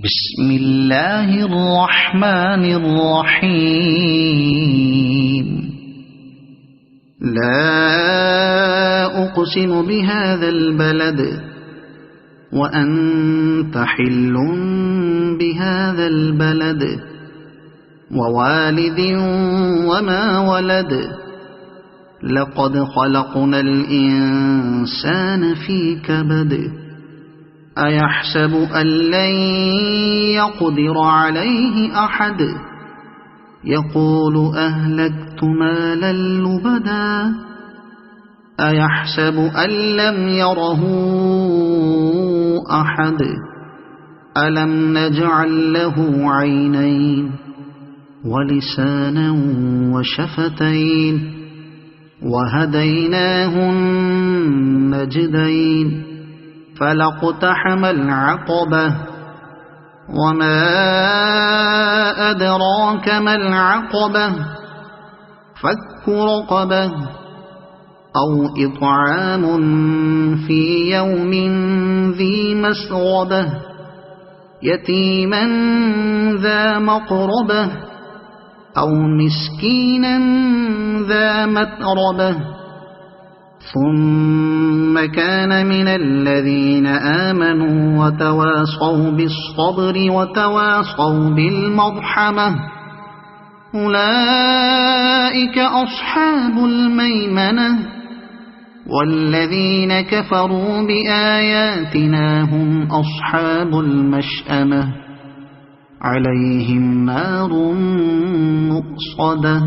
بسم الله الرحمن الرحيم لا أقسم بهذا البلد وأنت حل بهذا البلد ووالد وما ولد لقد خلقنا الإنسان في كبد أيحسب أن لن يقدر عليه أحد يقول أهلكت مالا لبدا أيحسب أن لم يره أحد ألم نجعل له عينين ولسانا وشفتين وهديناه النجدين فلاقتحم العقبة وما أدراك ما العقبة فك رقبة أو إطعام في يوم ذي مسغبة يتيما ذا مقربة أو مسكينا ذا متربة ثم كان من الذين آمنوا وتواصوا بالصبر وتواصوا بالمرحمة أولئك أصحاب الميمنة والذين كفروا بآياتنا هم أصحاب المشأمة عليهم نار مؤصدة